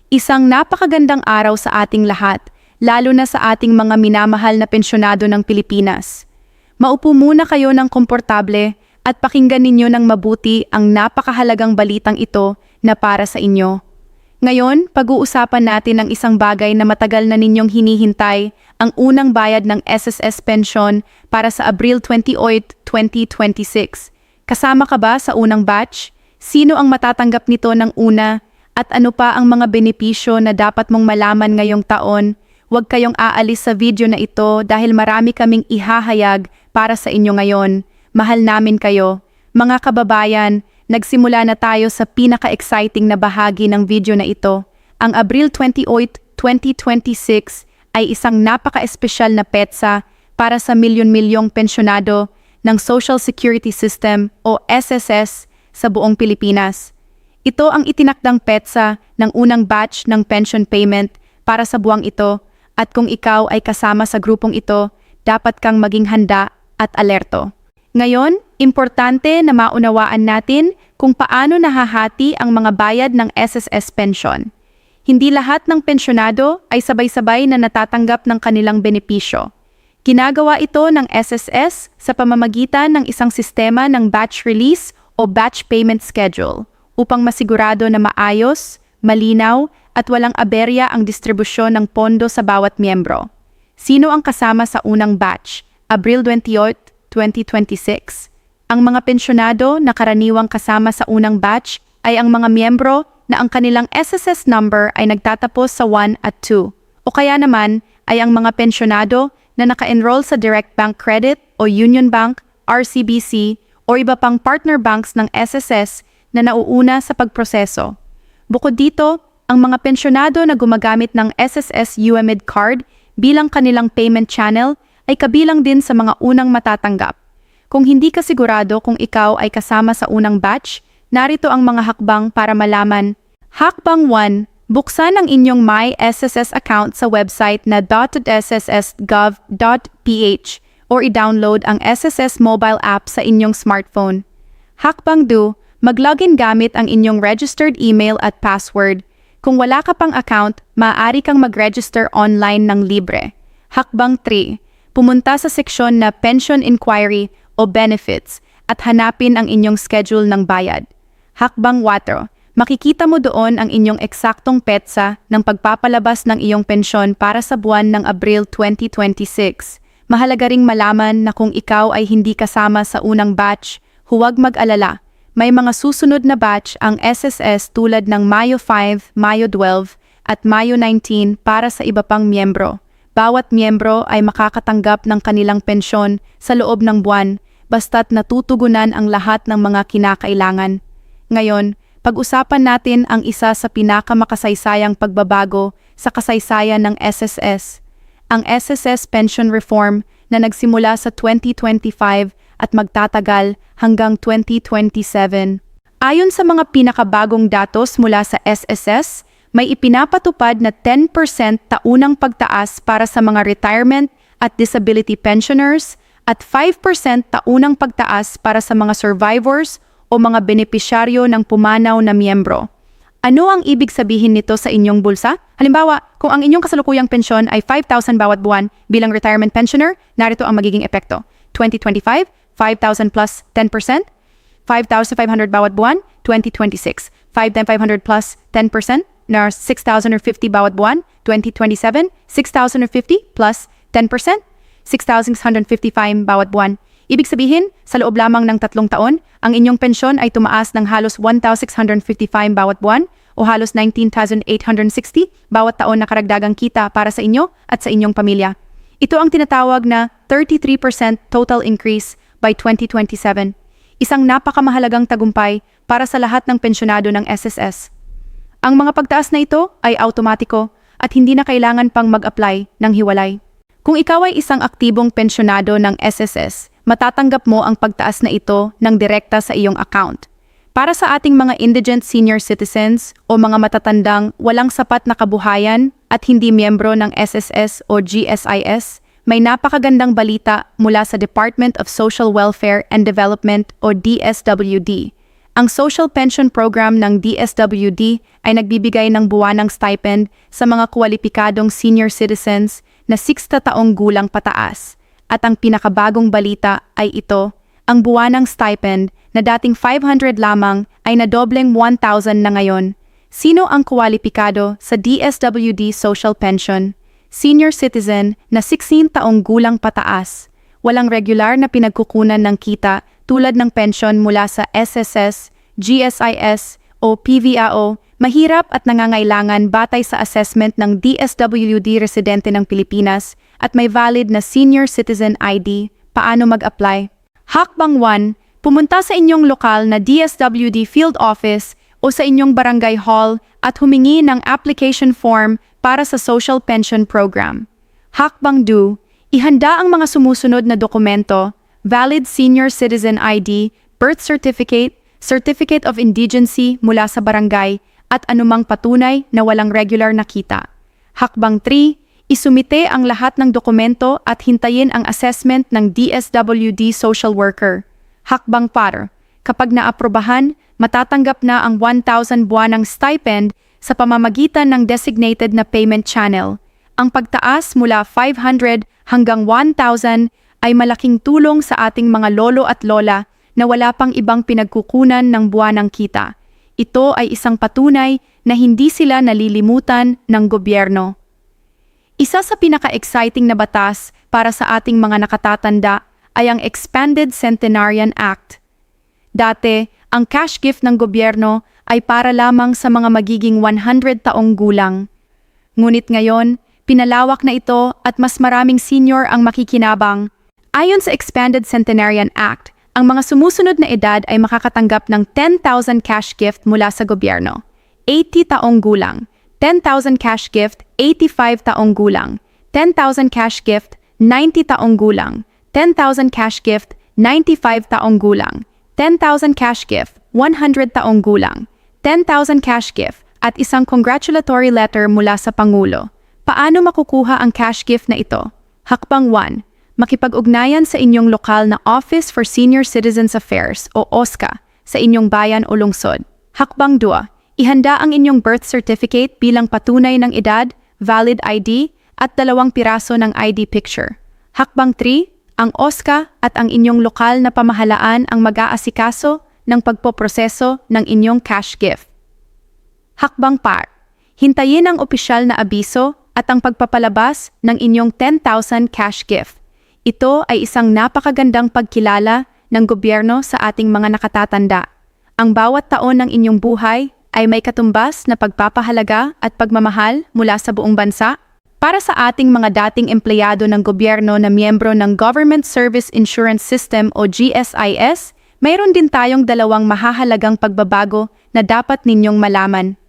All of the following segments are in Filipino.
Isang napakagandang araw sa ating lahat, lalo na sa ating mga minamahal na pensyonado ng Pilipinas. Maupo muna kayo ng komportable at pakinggan ninyo ng mabuti ang napakahalagang balitang ito na para sa inyo. Ngayon, pag-uusapan natin ang isang bagay na matagal na ninyong hinihintay, ang unang bayad ng SSS pension para sa Abril 28, 2026. Kasama ka ba sa unang batch? Sino ang matatanggap nito ng una? At ano pa ang mga benepisyo na dapat mong malaman ngayong taon? Huwag kayong aalis sa video na ito dahil marami kaming ihahayag para sa inyo ngayon. Mahal namin kayo. Mga kababayan, nagsimula na tayo sa pinaka-exciting na bahagi ng video na ito. Ang Abril 28, 2026 ay isang napaka-espesyal na petsa para sa milyon-milyong pensyonado ng Social Security System o SSS sa buong Pilipinas. Ito ang itinakdang petsa ng unang batch ng pension payment para sa buwang ito at kung ikaw ay kasama sa grupong ito, dapat kang maging handa at alerto. Ngayon, importante na maunawaan natin kung paano nahahati ang mga bayad ng SSS pension. Hindi lahat ng pensyonado ay sabay-sabay na natatanggap ng kanilang benepisyo. Ginagawa ito ng SSS sa pamamagitan ng isang sistema ng batch release o batch payment schedule upang masigurado na maayos, malinaw at walang aberya ang distribusyon ng pondo sa bawat miyembro. Sino ang kasama sa unang batch, Abril 28, 2026? Ang mga pensyonado na karaniwang kasama sa unang batch ay ang mga miyembro na ang kanilang SSS number ay nagtatapos sa 1 at 2. O kaya naman ay ang mga pensyonado na naka-enroll sa Direct Bank Credit o Union Bank, RCBC o iba pang partner banks ng SSS na nauuna sa pagproseso. Bukod dito, ang mga pensyonado na gumagamit ng SSS UMID card bilang kanilang payment channel ay kabilang din sa mga unang matatanggap. Kung hindi ka sigurado kung ikaw ay kasama sa unang batch, narito ang mga hakbang para malaman. Hakbang 1. Buksan ang inyong My SSS account sa website na .sss.gov.ph or i-download ang SSS mobile app sa inyong smartphone. Hakbang 2. Mag-login gamit ang inyong registered email at password. Kung wala ka pang account, maaari kang mag-register online ng libre. Hakbang 3. Pumunta sa seksyon na Pension Inquiry o Benefits at hanapin ang inyong schedule ng bayad. Hakbang 4. Makikita mo doon ang inyong eksaktong petsa ng pagpapalabas ng iyong pensyon para sa buwan ng Abril 2026. Mahalaga ring malaman na kung ikaw ay hindi kasama sa unang batch, huwag mag-alala. May mga susunod na batch ang SSS tulad ng Mayo 5, Mayo 12 at Mayo 19 para sa iba pang miyembro. Bawat miyembro ay makakatanggap ng kanilang pensyon sa loob ng buwan basta't natutugunan ang lahat ng mga kinakailangan. Ngayon, pag-usapan natin ang isa sa pinakamakasaysayang pagbabago sa kasaysayan ng SSS. Ang SSS Pension Reform na nagsimula sa 2025 at magtatagal hanggang 2027. Ayon sa mga pinakabagong datos mula sa SSS, may ipinapatupad na 10% taunang pagtaas para sa mga retirement at disability pensioners at 5% taunang pagtaas para sa mga survivors o mga benepisyaryo ng pumanaw na miyembro. Ano ang ibig sabihin nito sa inyong bulsa? Halimbawa, kung ang inyong kasalukuyang pensyon ay 5,000 bawat buwan bilang retirement pensioner, narito ang magiging epekto. 2025, 5,000 plus 10%, 5,500 bawat buwan, 2026. 5,500 plus 10% na 6,050 bawat buwan, 2027. 6,050 plus 10%, 6,655 bawat buwan. Ibig sabihin, sa loob lamang ng 3 taon, ang inyong pensyon ay tumaas ng halos 1,655 bawat buwan o halos 19,860 bawat taon na karagdagang kita para sa inyo at sa inyong pamilya. Ito ang tinatawag na 33% total increase by 2027. Isang napakamahalagang tagumpay para sa lahat ng pensyonado ng SSS. Ang mga pagtaas na ito ay automatiko at hindi na kailangan pang mag-apply ng hiwalay. Kung ikaw ay isang aktibong pensyonado ng SSS, matatanggap mo ang pagtaas na ito ng direkta sa iyong account. Para sa ating mga indigent senior citizens o mga matatandang walang sapat na kabuhayan at hindi miyembro ng SSS o GSIS, may napakagandang balita mula sa Department of Social Welfare and Development o DSWD. Ang social pension program ng DSWD ay nagbibigay ng buwanang stipend sa mga kwalipikadong senior citizens na 60 taong gulang pataas. At ang pinakabagong balita ay ito, ang buwanang stipend na dating 500 lamang ay nadobleng 1,000 na ngayon. Sino ang kwalipikado sa DSWD social pension? Senior citizen na 16 taong gulang pataas. Walang regular na pinagkukunan ng kita tulad ng pensyon mula sa SSS, GSIS o PVAO, mahirap at nangangailangan batay sa assessment ng DSWD residente ng Pilipinas at may valid na senior citizen ID. Paano mag-apply? Hakbang 1, pumunta sa inyong lokal na DSWD field office o sa inyong barangay hall at humingi ng application form para sa social pension program. Hakbang 2, ihanda ang mga sumusunod na dokumento, valid senior citizen ID, birth certificate, certificate of indigency mula sa barangay, at anumang patunay na walang regular na kita. Hakbang 3, isumite ang lahat ng dokumento at hintayin ang assessment ng DSWD social worker. Hakbang 4, kapag naaprobahan, matatanggap na ang 1,000 buwanang stipend sa pamamagitan ng designated na payment channel. Ang pagtaas mula 500 hanggang 1,000 ay malaking tulong sa ating mga lolo at lola na wala pang ibang pinagkukunan ng buwanang kita. Ito ay isang patunay na hindi sila nalilimutan ng gobyerno. Isa sa pinaka-exciting na batas para sa ating mga nakatatanda ay ang Expanded Centenarian Act. Dati, ang cash gift ng gobyerno ay para lamang sa mga magiging 100 taong gulang. Ngunit ngayon, pinalawak na ito at mas maraming senior ang makikinabang. Ayon sa Expanded Centenarian Act, ang mga sumusunod na edad ay makakatanggap ng 10,000 cash gift mula sa gobyerno. 80 taong gulang, 10,000 cash gift, 85 taong gulang, 10,000 cash gift, 90 taong gulang, 10,000 cash gift, 95 taong gulang, 10,000 cash gift, 100 taong gulang, 10,000 cash gift, at isang congratulatory letter mula sa Pangulo. Paano makukuha ang cash gift na ito? Hakbang 1. Makipag-ugnayan sa inyong lokal na Office for Senior Citizens Affairs o OSCA sa inyong bayan o lungsod. Hakbang 2. Ihanda ang inyong birth certificate bilang patunay ng edad, valid ID, at 2 piraso ng ID picture. Hakbang 3. Ang OSCA at ang inyong lokal na pamahalaan ang mag-aasikaso ng pagpoproseso ng inyong cash gift. Hakbang 4. Hintayin ang opisyal na abiso at ang pagpapalabas ng inyong 10,000 cash gift. Ito ay isang napakagandang pagkilala ng gobyerno sa ating mga nakatatanda. Ang bawat taon ng inyong buhay ay may katumbas na pagpapahalaga at pagmamahal mula sa buong bansa. Para sa ating mga dating empleyado ng gobyerno na miyembro ng Government Service Insurance System o GSIS, mayroon din tayong 2 mahahalagang pagbabago na dapat ninyong malaman.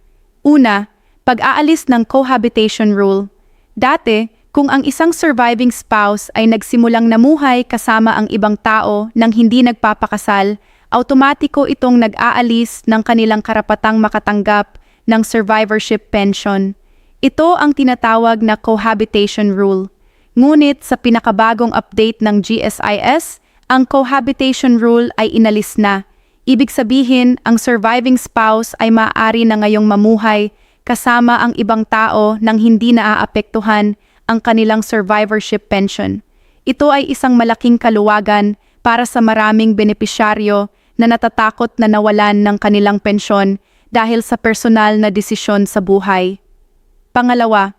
Una, pag-aalis ng cohabitation rule. Dati, kung ang isang surviving spouse ay nagsimulang namuhay kasama ang ibang tao nang hindi nagpapakasal, automatiko itong nag-aalis ng kanilang karapatang makatanggap ng survivorship pension. Ito ang tinatawag na cohabitation rule. Ngunit sa pinakabagong update ng GSIS, ang cohabitation rule ay inalis na. Ibig sabihin, ang surviving spouse ay maaari na ngayong mamuhay kasama ang ibang tao nang hindi naaapektuhan ang kanilang survivorship pension. Ito ay isang malaking kaluwagan para sa maraming benepisyaryo na natatakot na nawalan ng kanilang pensyon dahil sa personal na desisyon sa buhay. Pangalawa,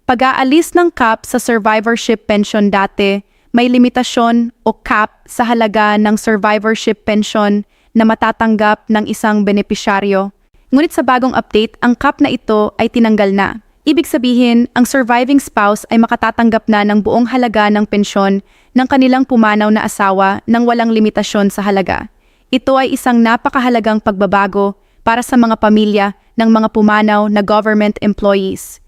pag-aalis ng cap sa survivorship pension dati, may limitasyon o cap sa halaga ng survivorship pension na matatanggap ng isang benepisyaryo. Ngunit sa bagong update, ang cap na ito ay tinanggal na. Ibig sabihin, ang surviving spouse ay makatatanggap na ng buong halaga ng pensyon ng kanilang pumanaw na asawa nang walang limitasyon sa halaga. Ito ay isang napakahalagang pagbabago para sa mga pamilya ng mga pumanaw na government employees.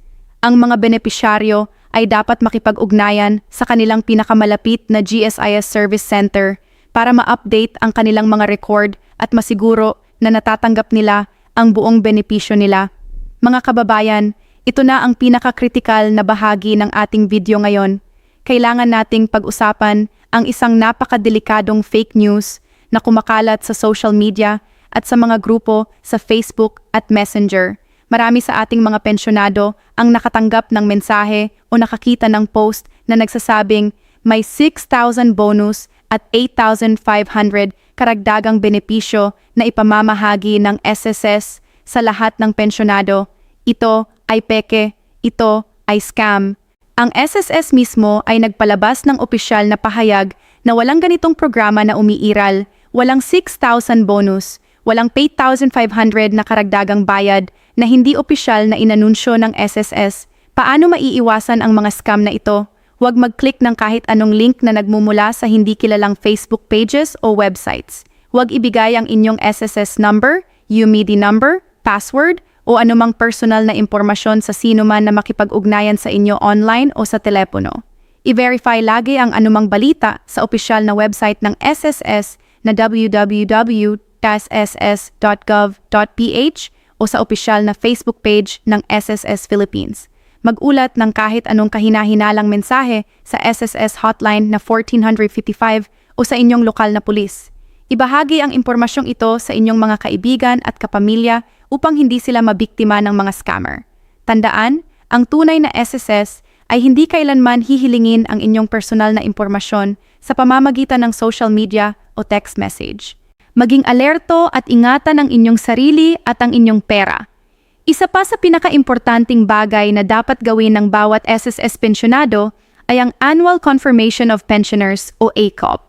Ang mga benepisyaryo ay dapat makipag-ugnayan sa kanilang pinakamalapit na GSIS Service Center para ma-update ang kanilang mga record at masiguro na natatanggap nila ang buong benepisyo nila. Mga kababayan, ito na ang pinaka-kritikal na bahagi ng ating video ngayon. Kailangan nating pag-usapan ang isang napakadelikadong fake news na kumakalat sa social media at sa mga grupo sa Facebook at Messenger. Marami sa ating mga pensyonado ang nakatanggap ng mensahe o nakakita ng post na nagsasabing may 6,000 bonus at 8,500 karagdagang benepisyo na ipamamahagi ng SSS sa lahat ng pensyonado. Ito ay peke, ito ay scam. Ang SSS mismo ay nagpalabas ng opisyal na pahayag na walang ganitong programa na umiiral, walang 6,000 bonus, walang 8,500 na karagdagang bayad na hindi opisyal na inanunsyo ng SSS. Paano maiiwasan ang mga scam na ito? Huwag mag-click ng kahit anong link na nagmumula sa hindi kilalang Facebook pages o websites. Huwag ibigay ang inyong SSS number, UMID number, password, o anumang personal na impormasyon sa sino man na makipag-ugnayan sa inyo online o sa telepono. I-verify lagi ang anumang balita sa opisyal na website ng SSS na www.ss.gov.ph o sa opisyal na Facebook page ng SSS Philippines. Mag-ulat ng kahit anong kahina-hinalang mensahe sa SSS hotline na 1455 o sa inyong lokal na pulis. Ibahagi ang impormasyong ito sa inyong mga kaibigan at kapamilya upang hindi sila mabiktima ng mga scammer. Tandaan, ang tunay na SSS ay hindi kailanman hihilingin ang inyong personal na impormasyon sa pamamagitan ng social media o text message. Maging alerto at ingatan ang inyong sarili at ang inyong pera. Isa pa sa pinaka-importanting bagay na dapat gawin ng bawat SSS pensyonado ay ang Annual Confirmation of Pensioners o ACOP.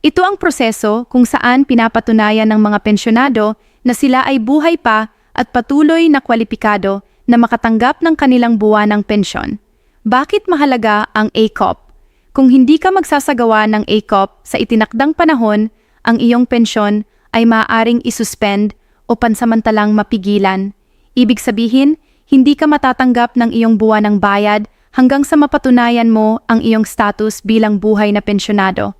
Ito ang proseso kung saan pinapatunayan ng mga pensyonado na sila ay buhay pa at patuloy na kwalipikado na makatanggap ng kanilang buwanang pensyon. Bakit mahalaga ang ACOP? Kung hindi ka magsasagawa ng ACOP sa itinakdang panahon, ang iyong pensyon ay maaaring isuspend o pansamantalang mapigilan. Ibig sabihin, hindi ka matatanggap ng iyong buwanang bayad hanggang sa mapatunayan mo ang iyong status bilang buhay na pensyonado.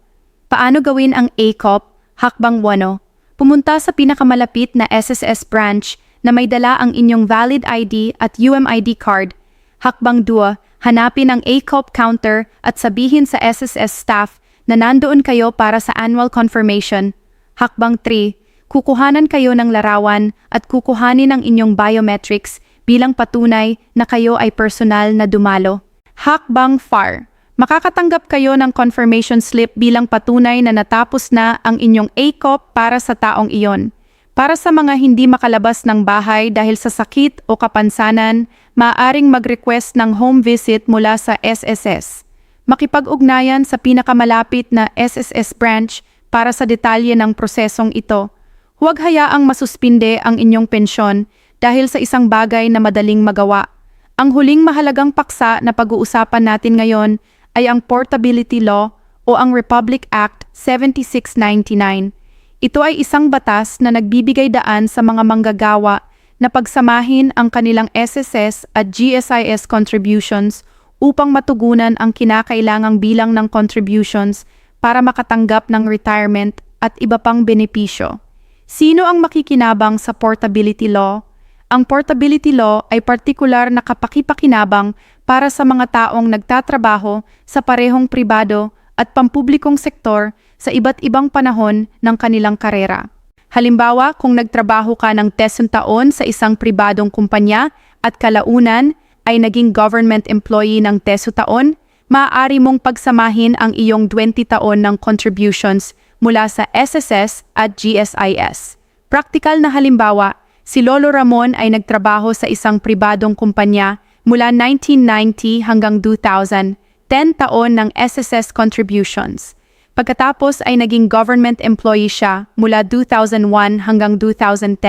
Paano gawin ang ACOP? Hakbang 1. Pumunta sa pinakamalapit na SSS branch na may dala ang inyong valid ID at UMID card. Hakbang 2. Hanapin ang ACOP counter at sabihin sa SSS staff na nandoon kayo para sa annual confirmation. Hakbang 3. Kukuhanan kayo ng larawan at kukuhanin ang inyong biometrics bilang patunay na kayo ay personal na dumalo. Hakbang 4. Makakatanggap kayo ng confirmation slip bilang patunay na natapos na ang inyong ACOP para sa taong iyon. Para sa mga hindi makalabas ng bahay dahil sa sakit o kapansanan, maaaring mag-request ng home visit mula sa SSS. Makipag-ugnayan sa pinakamalapit na SSS branch para sa detalye ng prosesong ito. Huwag hayaang masuspinde ang inyong pensyon dahil sa isang bagay na madaling magawa. Ang huling mahalagang paksa na pag-uusapan natin ngayon ay ang Portability Law o ang Republic Act 7699. Ito ay isang batas na nagbibigay daan sa mga manggagawa na pagsamahin ang kanilang SSS at GSIS contributions upang matugunan ang kinakailangang bilang ng contributions para makatanggap ng retirement at iba pang benepisyo. Sino ang makikinabang sa Portability Law? Ang Portability Law ay partikular na kapakipakinabang para sa mga taong nagtatrabaho sa parehong pribado at pampublikong sektor sa iba't ibang panahon ng kanilang karera. Halimbawa, kung nagtrabaho ka ng 10 taon sa isang pribadong kumpanya at kalaunan ay naging government employee ng 10 taon, maaari mong pagsamahin ang iyong 20 taon ng contributions mula sa SSS at GSIS. Praktikal na halimbawa, si Lolo Ramon ay nagtrabaho sa isang pribadong kumpanya mula 1990 hanggang 2000, 10 taon ng SSS contributions. Pagkatapos ay naging government employee siya mula 2001 hanggang 2010,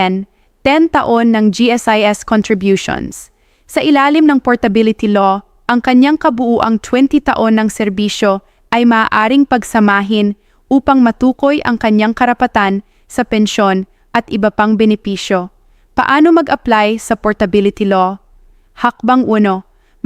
10 taon ng GSIS contributions. Sa ilalim ng Portability Law, ang kanyang kabuuang 20 taon ng serbisyo ay maaaring pagsamahin upang matukoy ang kanyang karapatan sa pensyon at iba pang benepisyo. Paano mag-apply sa Portability Law? Hakbang 1.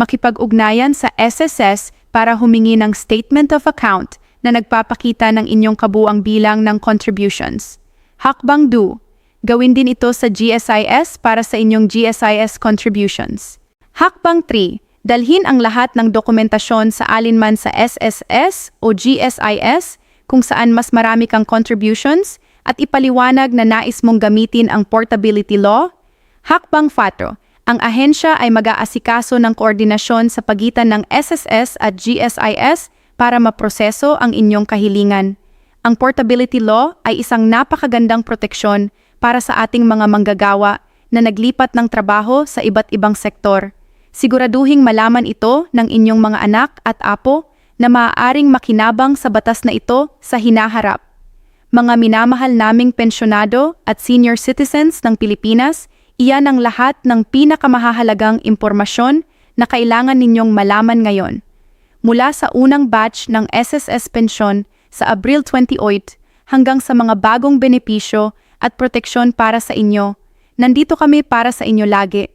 Makipag-ugnayan sa SSS para humingi ng Statement of Account na nagpapakita ng inyong kabuuang bilang ng contributions. Hakbang 2. Gawin din ito sa GSIS para sa inyong GSIS contributions. Hakbang 3. Dalhin ang lahat ng dokumentasyon sa alinman sa SSS o GSIS kung saan mas marami kang contributions at ipaliwanag na nais mong gamitin ang portability law? Hakbang 4. Ang ahensya ay mag-aasikaso ng koordinasyon sa pagitan ng SSS at GSIS para maproseso ang inyong kahilingan. Ang portability law ay isang napakagandang proteksyon para sa ating mga manggagawa na naglipat ng trabaho sa iba't ibang sektor. Siguraduhing malaman ito ng inyong mga anak at apo na maaaring makinabang sa batas na ito sa hinaharap. Mga minamahal naming pensyonado at senior citizens ng Pilipinas, iyan ang lahat ng pinakamahalagang impormasyon na kailangan ninyong malaman ngayon. Mula sa unang batch ng SSS Pensyon sa Abril 28 hanggang sa mga bagong benepisyo at proteksyon para sa inyo, nandito kami para sa inyo lagi.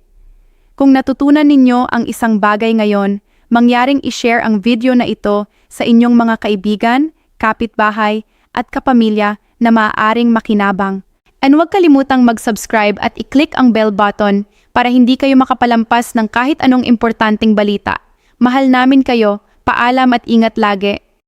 Kung natutunan ninyo ang isang bagay ngayon, mangyaring i-share ang video na ito sa inyong mga kaibigan, kapitbahay, at kapamilya na maaaring makinabang. And huwag kalimutang mag-subscribe at i-click ang bell button para hindi kayo makapalampas ng kahit anong importanteng balita. Mahal namin kayo, paalam at ingat lagi.